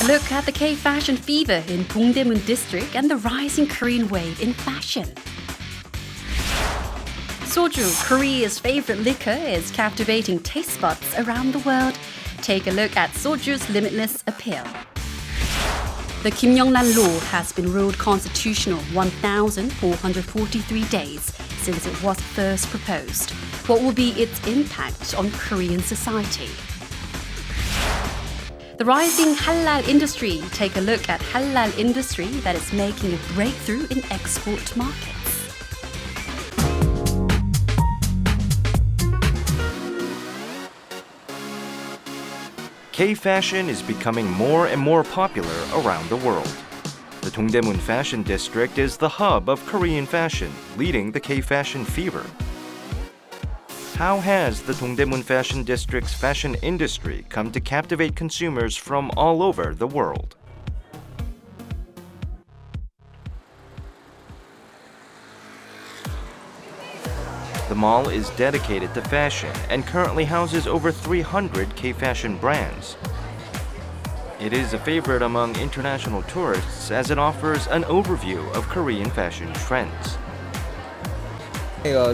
look at the K-fashion fever in Dongdaemun district and the rising Korean wave in fashion. Soju, Korea's favorite liquor, is captivating taste buds around the world. Take a look at Soju's limitless appeal. The Kimyonglan has been ruled constitutional 1,443 days since it was first proposed. What will be its impact on Korean society? The rising Halal industry. Take a look at Halal industry that is making a breakthrough in export markets. K-fashion is becoming more and more popular around the world. The Dongdaemun Fashion District is the hub of Korean fashion, leading the K-fashion fever. How has the Dongdaemun Fashion District's fashion industry come to captivate consumers from all over the world? The mall is dedicated to fashion and currently houses over 300 K-fashion brands. It is a favorite among international tourists as it offers an overview of Korean fashion trends.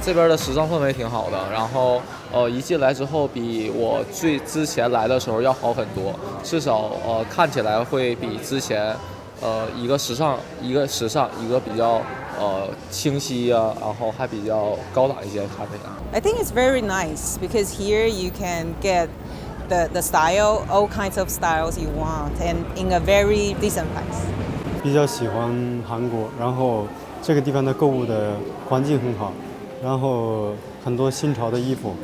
这边的时尚氛围挺好的，然后一进来之后比我之前来的时候要好很多，至少看起来会比之前一个时尚一个比较清晰啊，然后还比较高档一些咖啡。I think it's very nice because here you can get the style, all kinds of styles you want, and in a very decent price. 比较喜欢韩国，然后这个地方的购物的环境很好，然后很多新潮的衣服，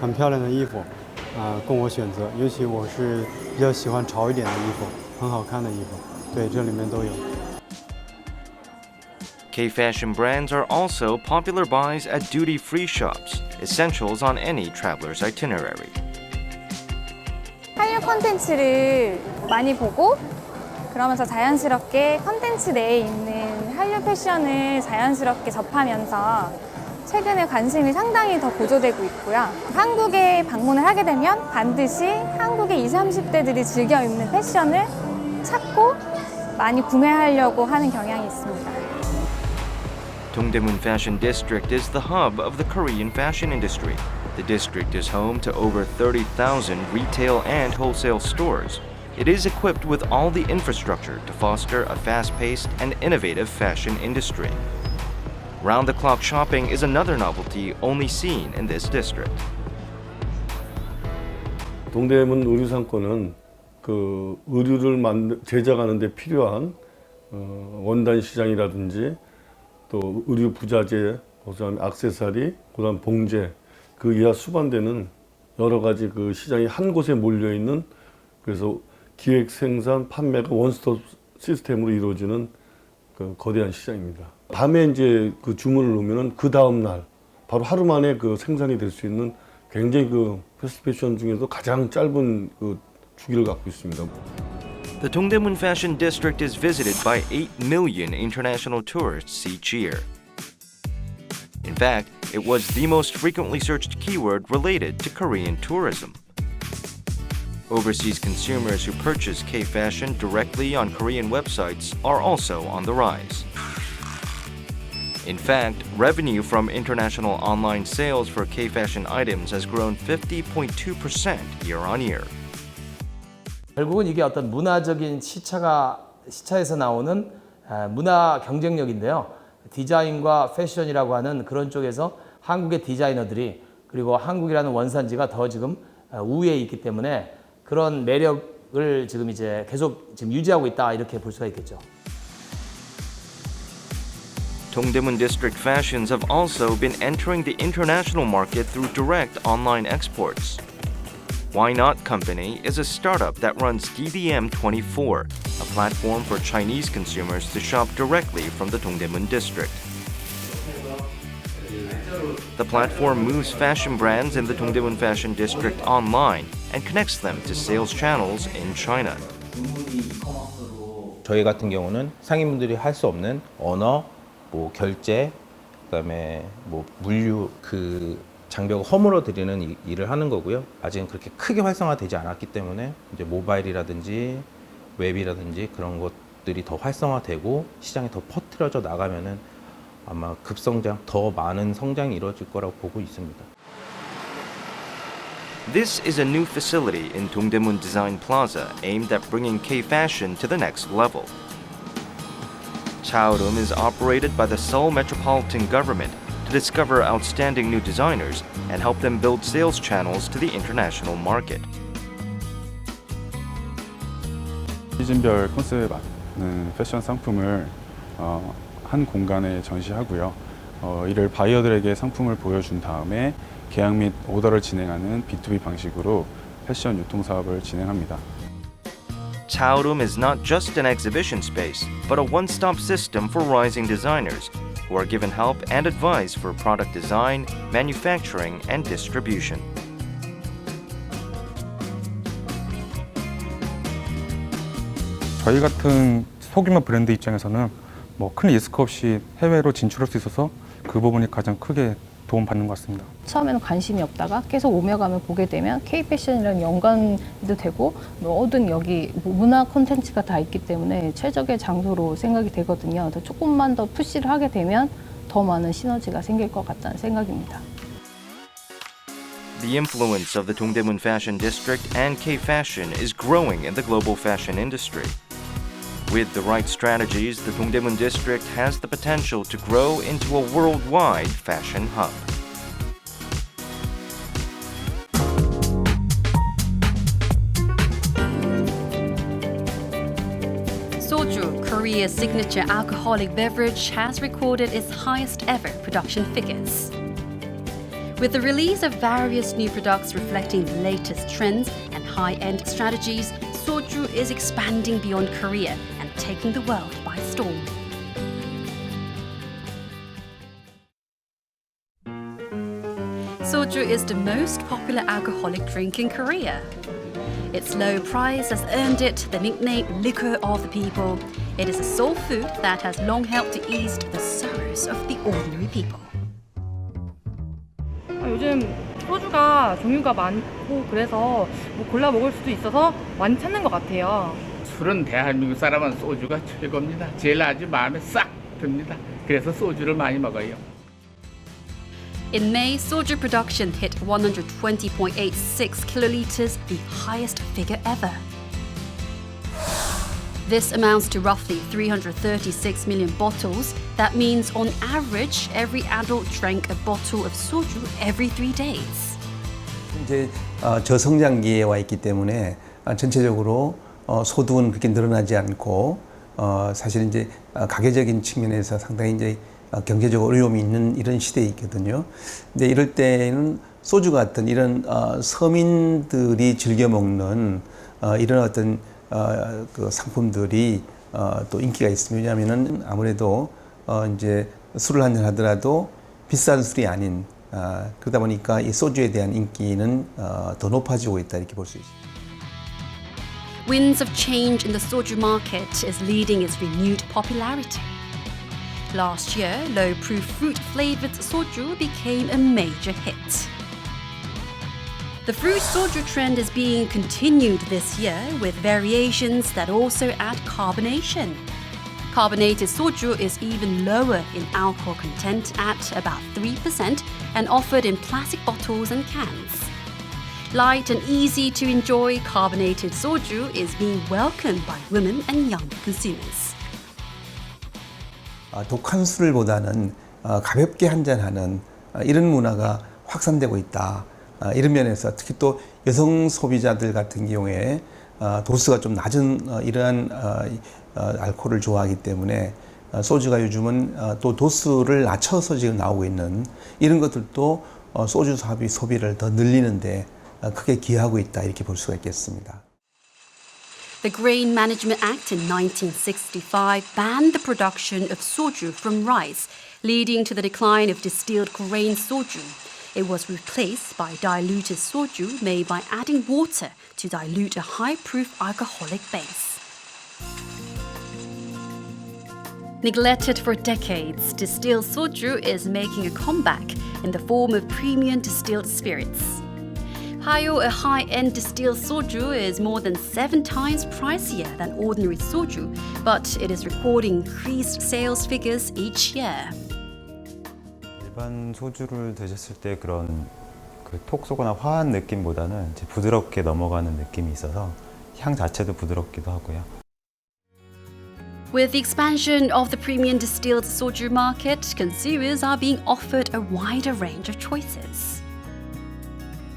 很漂亮的衣服，供我选择。尤其我是比较喜欢潮一点的衣服，很好看的衣服，对，这里面都有。K-fashion brands are also popular buys at duty-free shops, essentials on any traveler's itinerary. 한류 콘텐츠를 많이 보고 그러면서 자연스럽게 콘텐츠 내에 있는 한류 패션을 자연스럽게 접하면서 최근에 관심이 상당히 더 고조되고 있고요. 한국에 방문을 하게 되면 반드시 한국의 20, 30대들이 즐겨 입는 패션을 찾고 많이 구매하려고 하는 경향이 있습니다. Dongdaemun Fashion District is the hub of the Korean fashion industry. The district is home to over 30,000 retail and wholesale stores. It is equipped with all the infrastructure to foster a fast-paced and innovative fashion industry. Round-the-clock shopping is another novelty only seen in this district. 동대문 의류상권은 그 의류를 제작하는 데 필요한 원단 시장이라든지 또 의류 부자재, 그다음에 액세서리, 그다음 봉제 그 이하 수반되는 여러 가지 그 시장이 한 곳에 몰려 있는 그래서 기획, 생산, 판매가 원스톱 시스템으로 이루어지는 그 거대한 시장입니다. 밤에 이제 그 주문을 놓으면은 그 다음 날 바로 하루 만에 그 생산이 될 수 있는 굉장히 그 패스트 패션 중에서 가장 짧은 그 주기를 갖고 있습니다. The Dongdaemun Fashion District is visited by 8 million international tourists each year. In fact, it was the most frequently searched keyword related to Korean tourism. Overseas consumers who purchase K-fashion directly on Korean websites are also on the rise. In fact, revenue from international online sales for K-fashion items has grown 50.2% year on year. 결국은 이게 어떤 문화적인 시차에서 나오는 문화 경쟁력인데요. 디자인과 패션이라고 하는 그런 쪽에서 한국의 디자이너들이 그리고 한국이라는 원산지가 더 지금 우위에 있기 때문에 그런 매력을 지금 이제 계속 지금 유지하고 있다 이렇게 볼 수가 있겠죠. Dongdaemun District fashions have also been entering the international market through direct online exports. Why Not Company is a startup that runs Ep.131, a platform for Chinese consumers to shop directly from the Dongdaemun district. The platform moves fashion brands in the Dongdaemun Fashion District online and connects them to sales channels in China. 저희 같은 경우는 상인분들이 할 수 없는 언어, 뭐 결제, 그다음에 뭐 물류 그 장벽을 허물어 드리는 일을 하는 거고요. 아직은 그렇게 크게 활성화되지 않았기 때문에 이제 모바일이라든지 웹이라든지 그런 것들이 더 활성화되고 시장에 더 퍼뜨려져 나가면은 아마 급성장, 더 많은 성장이 이루어질 거라고 보고 있습니다. This is a new facility in Dongdaemun Design Plaza aimed at bringing K-fashion to the next level. Chaorum is operated by the Seoul Metropolitan Government to discover outstanding new designers and help them build sales channels to the international market. 시즌별 컨셉에 맞는 패션 상품을 한 공간에 전시하고요. 이를 바이어들에게 상품을 보여준 다음에 계약 및 오더를 진행하는 B2B 방식으로 패션 유통 사업을 진행합니다. Chaorum is not just an exhibition space, but a one-stop system for rising designers who are given help and advice for product design, manufacturing, and distribution. 저희 같은 소규모 브랜드 입장에서는 큰 리스크 없이 해외로 진출할 수 있어서 그 부분이 가장 크게 도움받는 것 같습니다. 처음에는 관심이 없다가 계속 오며 가며 보게 되면 K-패션이랑 연관도 되고 모든 여기 문화 콘텐츠가 다 있기 때문에 최적의 장소로 생각이 되거든요. 조금만 더 푸시를 하게 되면 더 많은 시너지가 생길 것 같다는 생각입니다. The influence of the Dongdaemun Fashion District and K-fashion is growing in the global fashion industry. With the right strategies, the Dongdaemun District has the potential to grow into a worldwide fashion hub. Soju, Korea's signature alcoholic beverage, has recorded its highest ever production figures. With the release of various new products reflecting the latest trends and high-end strategies, Soju is expanding beyond Korea and taking the world by storm. Soju is the most popular alcoholic drink in Korea. Its low price has earned it the nickname liquor of the people. It is a soul food that has long helped to ease the sorrows of the ordinary people. 요즘 소주가 종류가 많고 그래서 골라 먹을 수도 있어서 많이 찾는 것 같아요. 술은 대한민국 사람은 소주가 최고입니다. 제일 아주 마음에 싹 듭니다. 그래서 소주를 많이 먹어요. In May, soju production hit 120.86 kiloliters, the highest figure ever. This amounts to roughly 336 million bottles. That means on average, every adult drank a bottle of soju every 3 days. 이제 저성장기에 와 있기 때문에 전체적으로 소득은 그렇게 늘어나지 않고 사실 이제 가계적인 측면에서 상당히 이제 경제적 어려움이 있는 이런 시대에 있거든요. 근데 이럴 때는 소주 같은 이런 서민들이 즐겨 먹는 이런 어떤 그 상품들이 또 인기가 있습니다. 왜냐하면은 아무래도 이제 술을 한잔 하더라도 비싼 술이 아닌 그러다 보니까 이 소주에 대한 인기는 더 높아지고 있다 이렇게 볼 수 있습니다. Winds of change in the soju market is leading its renewed popularity. Last year, low-proof fruit-flavored soju became a major hit. The fruit soju trend is being continued this year with variations that also add carbonation. Carbonated soju is even lower in alcohol content at about 3% and offered in plastic bottles and cans. Light and easy to enjoy carbonated soju is being welcomed by women and young consumers. 독한 술보다는 가볍게 한잔하는 이런 문화가 확산되고 있다. 이런 면에서 특히 또 여성 소비자들 같은 경우에 도수가 좀 낮은 이러한 알코올을 좋아하기 때문에 소주가 요즘은 또 도수를 낮춰서 지금 나오고 있는 이런 것들도 소주 소비를 더 늘리는데 크게 기여하고 있다 이렇게 볼 수가 있겠습니다. The Grain Management Act in 1965 banned the production of soju from rice, leading to the decline of distilled grain soju. It was replaced by diluted soju made by adding water to dilute a high-proof alcoholic base. Neglected for decades, distilled soju is making a comeback in the form of premium distilled spirits. Hayo, a high-end distilled soju, is more than 7 times pricier than ordinary soju, but it is recording increased sales figures each year. 일반 소주를 드셨을 때 그런 톡 쏘거나 화한 느낌보다는 이제 부드럽게 넘어가는 느낌이 있어서 향 자체도 부드럽기도 하고요. With the expansion of the premium distilled soju market, consumers are being offered a wider range of choices.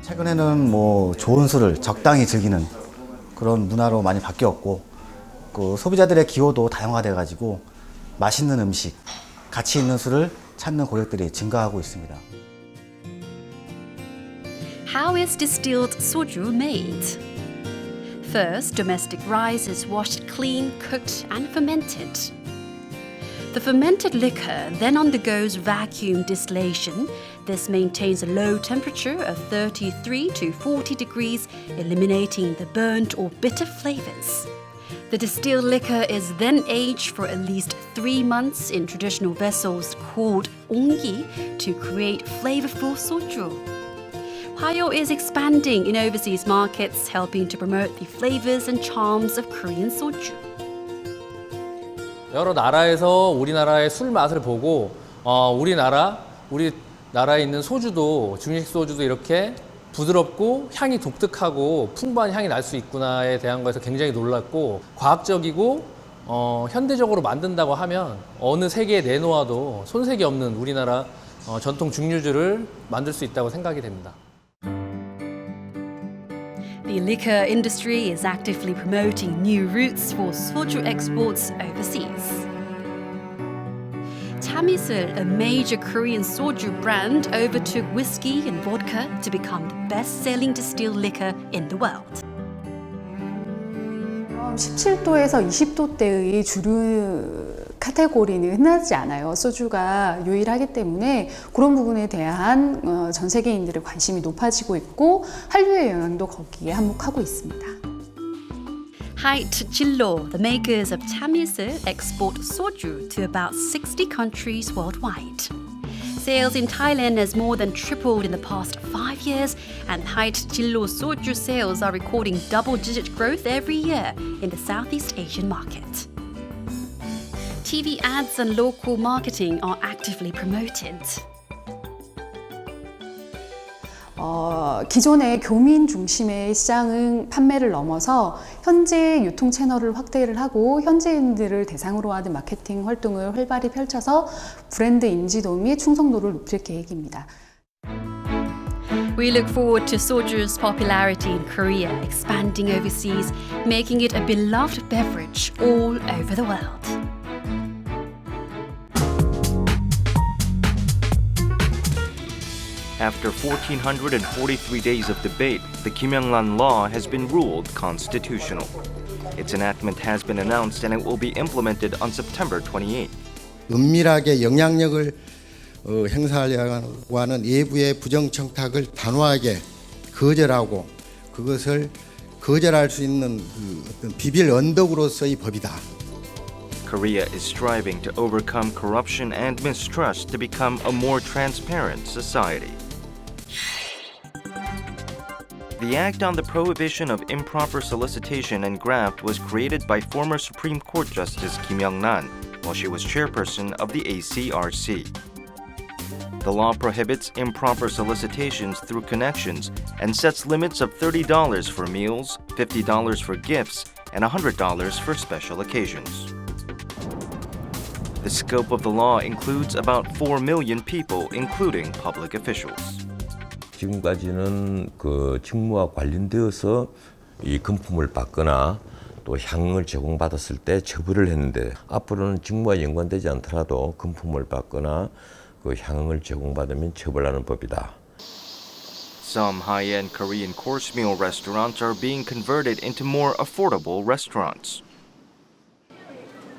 최근에는 뭐 좋은 술을 적당히 즐기는 그런 문화로 많이 바뀌었고, 그 소비자들의 기호도 다양화돼 가지고 맛있는 음식, 가치 있는 술을 찾는 고객들이 증가하고 있습니다. How is distilled soju made? First, domestic rice is washed clean, cooked and fermented. The fermented liquor then undergoes vacuum distillation. This maintains a low temperature of 33 to 40 degrees, eliminating the burnt or bitter flavors. The distilled liquor is then aged for at least 3 months in traditional vessels called onggi to create flavorful soju. Hayo is expanding in overseas markets, helping to promote the flavors and charms of Korean soju. 여러 나라에서 우리나라의 술 맛을 보고 우리나라에 있는 소주도 중식 소주도 이렇게 부드럽고 향이 독특하고 풍부한 향이 날 수 있구나에 대한 거에서 굉장히 놀랐고, 과학적이고 현대적으로 만든다고 하면 어느 세계에 내놓아도 손색이 없는 우리나라 전통 증류주를 만들 수 있다고 생각이 됩니다. The liquor industry is actively promoting new routes for soju exports overseas. Tamisul, a major Korean soju brand, overtook whiskey and vodka to become the best-selling distilled liquor in the world. 17도에서 20도대의 주류 카테고리는 흔하지 않아요. 소주가 유일하기 때문에 그런 부분에 대한 전 세계인들의 관심이 높아지고 있고 한류의 영향도 거기에 한몫하고 있습니다. Jillo, the makers of Tamisul, export soju to about 60 countries worldwide. Sales in Thailand has more than tripled in the past 5 years, and Jillo soju sales are recording double-digit growth every year in the Southeast Asian market. TV ads and local marketing are actively promoted. 기존의 교민 중심의 시장은 판매를 넘어서 현재 유통 채널을 확대를 하고 현지인들을 대상으로 하는 마케팅 활동을 활발히 펼쳐서 브랜드 인지도 및 충성도를 높일 계획입니다. We look forward to soju's popularity in Korea, expanding overseas, making it a beloved beverage all over the world. After 1,443 days of debate, the Kimyonglan Law has been ruled constitutional. Its enactment has been announced and it will be implemented on September 28. 은밀하게 영향력을 행사하려고 하는 외부의 부정청탁을 단호하게 거절하고 그것을 거절할 수 있는 어떤 비빌 언덕으로서의 법이다. Korea is striving to overcome corruption and mistrust to become a more transparent society. The Act on the Prohibition of Improper Solicitation and Graft was created by former Supreme Court Justice Kim Young-nan while she was chairperson of the ACRC. The law prohibits improper solicitations through connections and sets limits of $30 for meals, $50 for gifts, and $100 for special occasions. The scope of the law includes about 4 million people, including public officials. 지금까지는 그 직무와 관련되어서 이 금품을 받거나 또 향응을 제공받았을 때 처벌을 했는데 앞으로는 직무와 연관되지 않더라도 금품을 받거나 그 향응을 제공받으면 처벌하는 법이다. Some high-end Korean course meal restaurants are being converted into more affordable restaurants.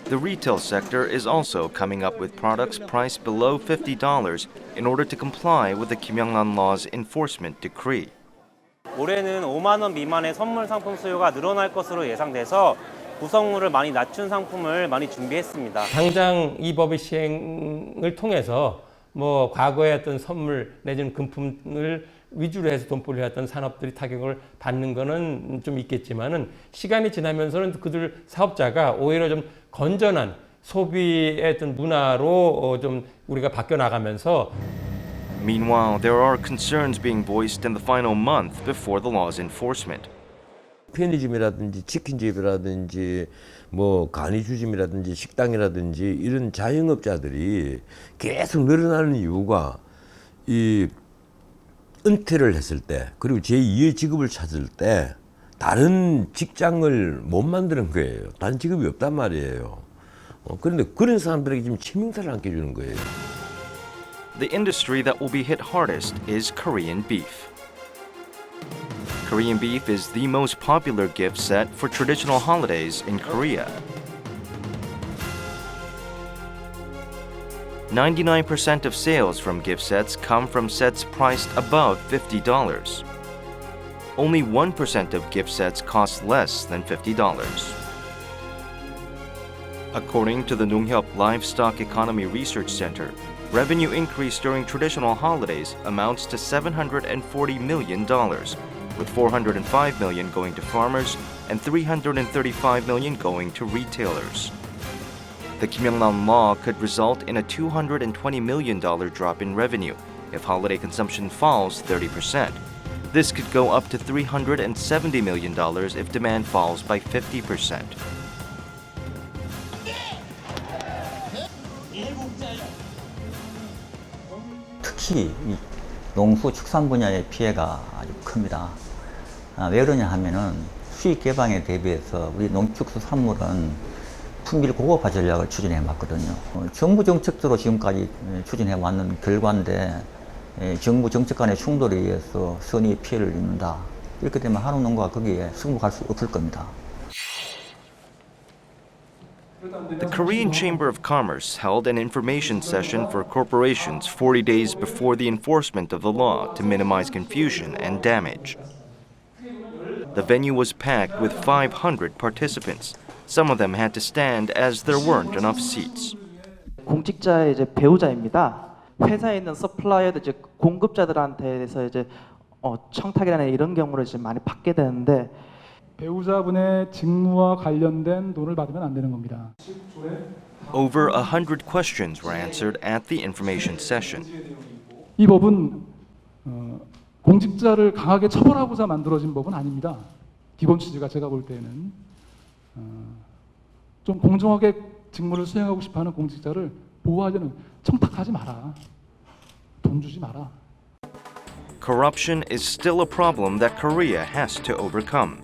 The retail sector is also coming up with products priced below $50 in order to comply with the Kimyonglan Law's enforcement decree. 올해는 5만 원 미만의 선물 상품 수요가 늘어날 것으로 예상돼서 구성물을 많이 낮춘 상품을 많이 준비했습니다. 당장 이 법의 시행을 통해서 과거의 어떤 선물 내지는 금품을 위주로 해서 돈벌이를 했던 산업들이 타격을 받는 거는 좀 있겠지만은 시간이 지나면서는 그들 사업자가 오히려 좀 건전한 소비의 어떤 문화로 좀 우리가 바뀌어 나가면서. Meanwhile, there are concerns being voiced in the final month before the law's enforcement. 편의점이라든지 치킨집이라든지 뭐 간이주점이라든지 식당이라든지 이런 자영업자들이 계속 늘어나는 이유가 이 은퇴를 했을 때 그리고 제2의 직업을 찾을 때 다른 직장을 못 만드는 거예요. 다른 직업이 없단 말이에요. 그런데 그런 사람들에게 지금 치명타를 안겨주는 거예요. The industry that will be hit hardest is Korean beef. Korean beef is the most popular gift set for traditional holidays in Korea. 99% of sales from gift sets come from sets priced above $50. Only 1% of gift sets cost less than $50. According to the Nonghyup Livestock Economy Research Center, revenue increase during traditional holidays amounts to $740 million, with $405 million going to farmers and $335 million going to retailers. The Kimyongnam law could result in a $220 million drop in revenue if holiday consumption falls 30%. This could go up to $370 million if demand falls by 50%. 특히 이 농수축산 분야의 피해가 아주 큽니다. 왜 그러냐 하면은 수익 개방에 대비해서 우리 농축수산물은 품질 고급화 전략을 추진해 왔거든요. 정부 정책대로 지금까지 추진해 왔는 결과인데 정부 정책 간의 충돌에 의해서 선의 피해를 입는다. 이렇게 되면 한국농가가 거기에 승복할 수 없을 겁니다. The Korean Chamber of Commerce held an information session for corporations 40 days before the enforcement of the law to minimize confusion and damage. The venue was packed with 500 participants. Some of them had to stand as there weren't enough seats. 공직자의 이제 배우자입니다. 회사에 있는 서플라이어들 이제 공급자들한테서 이제 청탁이라는 이런 경우를 지금 많이 받게 되는데. 배우자분의 직무와 관련된 돈을 받으면 안 되는 겁니다. Over 100 questions were answered at the information session. 이 법은 공직자를 강하게 처벌하고자 만들어진 법은 아닙니다. 기본 취지가 제가 볼 때는 좀 공정하게 직무를 수행하고 싶어하는 공직자를 보호하려는 청탁하지 마라. 돈 주지 마라. Corruption is still a problem that Korea has to overcome.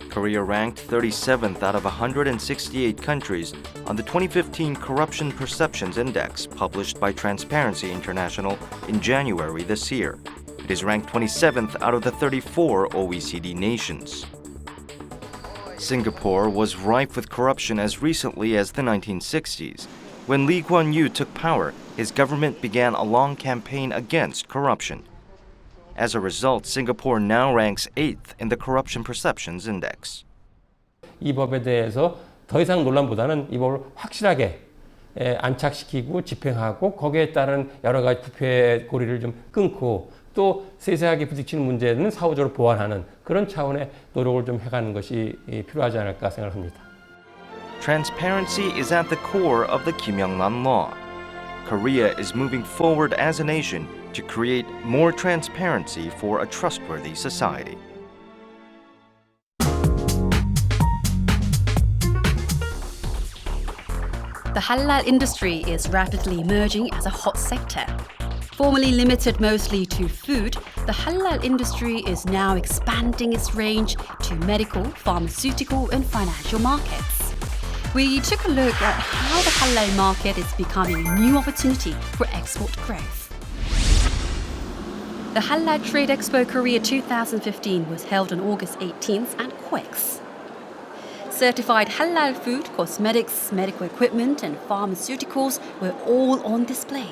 Korea ranked 37th out of 168 countries on the 2015 Corruption Perceptions Index published by Transparency International in January this year. It is ranked 27th out of the 34 OECD nations. Singapore was rife with corruption as recently as the 1960s. When Lee Kuan Yew took power, his government began a long campaign against corruption. As a result, Singapore now ranks 8th in the Corruption Perceptions Index. 이 법에 대해서 더 이상 논란보다는 이 법을 확실하게 안착시키고 집행하고 거기에 따른 여러 가지 부패 고리를 좀 끊고 또 세세하게 부딪히는 문제는 사후적으로 보완하는 그런 차원의 노력을 좀 해가는 것이 필요하지 않을까 생각합니다. Transparency is at the core of the Kimyongnam law. Korea is moving forward as a nation to create more transparency for a trustworthy society. The halal industry is rapidly emerging as a hot sector. Formerly limited mostly to food, the halal industry is now expanding its range to medical, pharmaceutical, and financial markets. We took a look at how the halal market is becoming a new opportunity for export growth. The Halal Trade Expo Korea 2015 was held on August 18th at Quex. Certified halal food, cosmetics, medical equipment, and pharmaceuticals were all on display.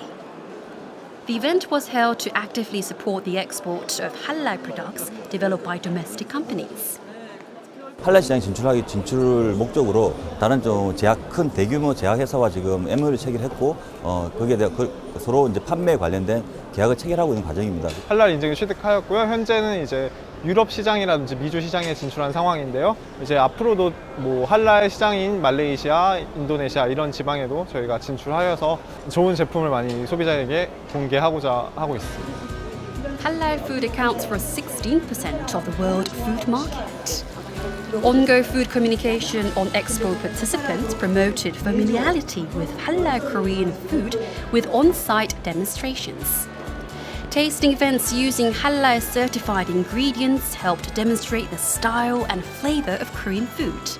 The event was held to actively support the export of halal products developed by domestic companies. 한라 시장 진출을 목적으로 다른 좀 큰 대규모 제약 회사와 지금 MOU를 체결했고 거기에 대해 서로 이제 판매 관련된 계약을 체결하고 있는 과정입니다. 할랄 인증을 취득하였고요. 현재는 이제 유럽 시장이라든지 미주 시장에 진출한 상황인데요. 이제 앞으로도 뭐 할랄 시장인 말레이시아, 인도네시아 이런 지방에도 저희가 진출하여서 좋은 제품을 많이 소비자에게 공개하고자 하고 있습니다. Halal food accounts for 16% of the world food market. Ongoing food communication on expo participants promoted familiarity with Halal Korean food with on-site demonstrations. Tasting events using Halal certified ingredients helped demonstrate the style and flavor of Korean food.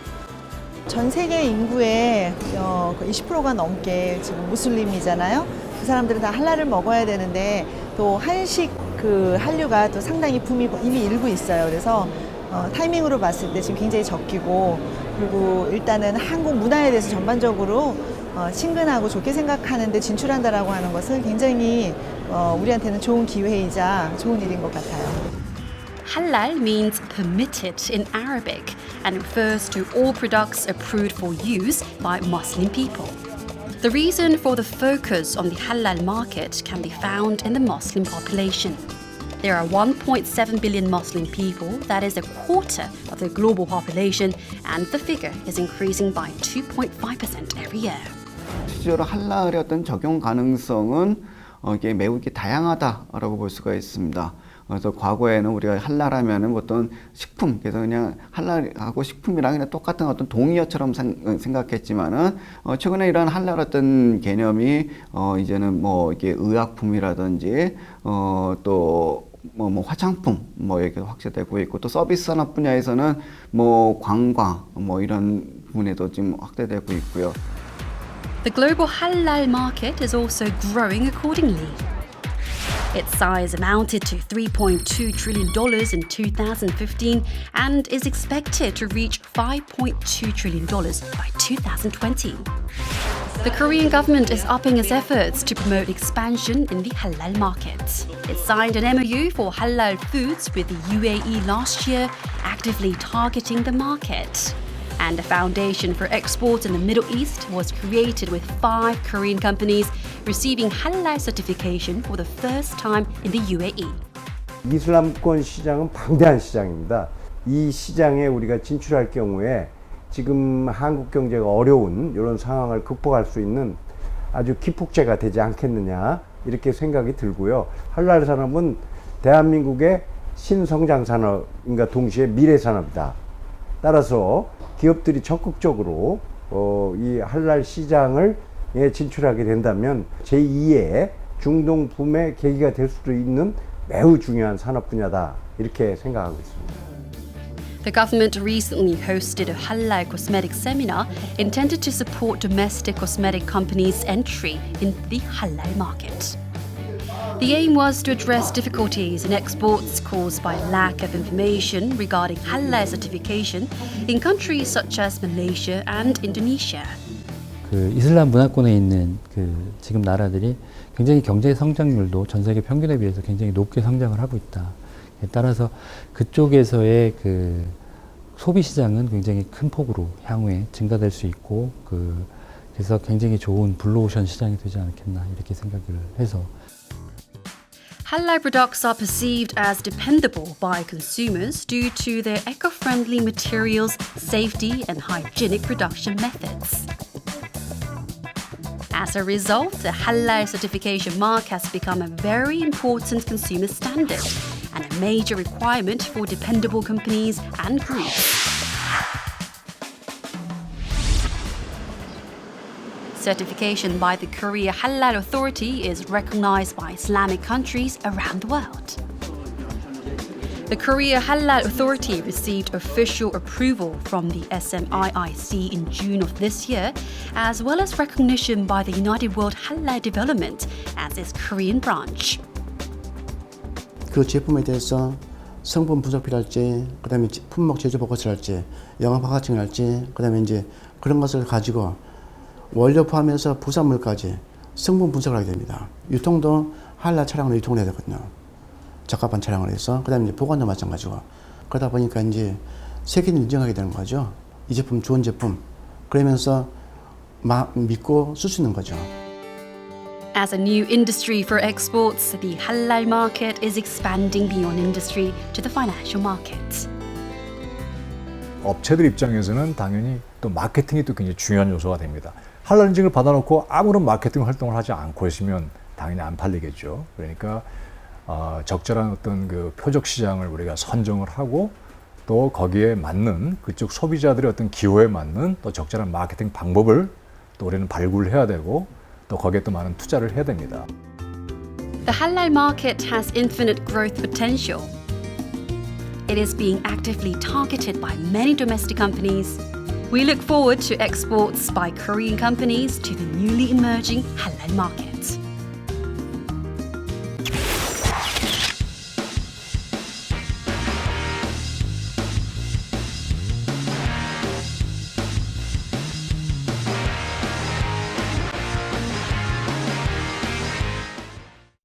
전 세계 인구의 20%가 넘게 지금 무슬림이잖아요. 그 사람들은 다 할랄을 먹어야 되는데 또 한식 한류가 또 상당히 붐이 이미 일고 있어요. 그래서 타이밍으로 봤을 때 지금 굉장히 적기고, 그리고 일단은 한국 문화에 대해서 전반적으로 친근하고 좋게 생각하는데 진출한다라고 하는 것은 굉장히 우리한테는 좋은 기회이자 좋은 일인 것 같아요. Halal means permitted in Arabic and refers to all products approved for use by Muslim people. The reason for the focus on the halal market can be found in the Muslim population. There are 1.7 billion Muslim people, that is a quarter of the global population, and the figure is increasing by 2.5% every year. 실제로 할랄의 어떤 적용 가능성은 이게 매우 다양하다라고 볼 수가 있습니다. 그래서 과거에는 우리가 할랄하면은 어떤 식품, 그래서 그냥 할랄하고 식품이랑 그냥 똑같은 어떤 동의어처럼 생각했지만은 최근에 이런 할랄 어떤 개념이 이제는 뭐 이게 의약품이라든지 또 뭐 화장품 이렇게 확대되고 있고, 또 서비스 산업 분야에서는 뭐 관광 이런 부분에도 지금 확대되고 있고요. The global halal market is also growing accordingly. Its size amounted to $3.2 trillion in 2015 and is expected to reach $5.2 trillion by 2020. The Korean government is upping its efforts to promote expansion in the halal market. It signed an MOU for halal foods with the UAE last year, actively targeting the market. And a foundation for export in the Middle East was created with 5 Korean companies receiving halal certification for the first time in the UAE. 이슬람권 시장은 방대한 시장입니다. 이 시장에 우리가 진출할 경우에 지금 한국 경제가 어려운 이런 상황을 극복할 수 있는 아주 기폭제가 되지 않겠느냐 이렇게 생각이 들고요. 할랄 산업은 대한민국의 신성장 산업인가 동시에 미래 산업이다. 따라서 기업들이 적극적으로 이 할랄 시장을 진출하게 된다면 제2의 중동 붐의 계기가 될 수도 있는 매우 중요한 산업 분야다 이렇게 생각하고 있습니다. The government recently hosted a halal cosmetic seminar intended to support domestic cosmetic companies' entry in the halal market. The aim was to address difficulties in exports caused by lack of information regarding halal certification in countries such as Malaysia and Indonesia. 그 이슬람 문화권에 있는 지금 나라들이 굉장히 경제 성장률도 전 세계 평균에 비해서 굉장히 높게 성장을 하고 있다. 따라서 그쪽에서의 그 소비 시장은 굉장히 큰 폭으로 향후에 증가될 수 있고 그래서 굉장히 좋은 블루오션 시장이 되지 않겠나 이렇게 생각을 해서. Halal products are perceived as dependable by consumers due to their eco-friendly materials, safety, and hygienic production methods. As a result, the Halal certification mark has become a very important consumer standard and a major requirement for dependable companies and groups. Certification by the Korea Halal Authority is recognized by Islamic countries around the world. The Korea Halal Authority received official approval from the SMIIC in June of this year, as well as recognition by the United World Halal Development as its Korean branch. 그 제품에 대해서 성분 분석필할지, 그다음에 품목 제조 보고서랄지, 영업 허가증이랄지, 그다음에 이제 그런 것을 가지고 원료 포함해서 부산물까지 성분 분석을 하게 됩니다. 유통도 할랄 차량으로 유통을 해야 되거든요. 적합한 차량을 해서 그다음에 이제 보관도 마찬가지고 그러다 보니까 이제 세계는 인정하게 되는 거죠. 이 제품 좋은 제품. 그러면서 믿고 쓸 수 있는 거죠. As a new industry for exports, the halal market is expanding beyond industry to the financial markets. 업체들 입장에서는 당연히 또 마케팅이 또 굉장히 중요한 요소가 됩니다. 할랄 인증을 받아놓고 아무런 마케팅 활동을 하지 않고 있으면 당연히 안 팔리겠죠. 그러니까 적절한 어떤 그 표적 시장을 우리가 선정을 하고 또 거기에 맞는 그쪽 소비자들의 어떤 기호에 맞는 또 적절한 마케팅 방법을 또 우리는 발굴해야 되고 또 거기에 또 많은 투자를 해야 됩니다. The halal market has infinite growth potential. It is being actively targeted by many domestic companies. We look forward to exports by Korean companies to the newly emerging halal market.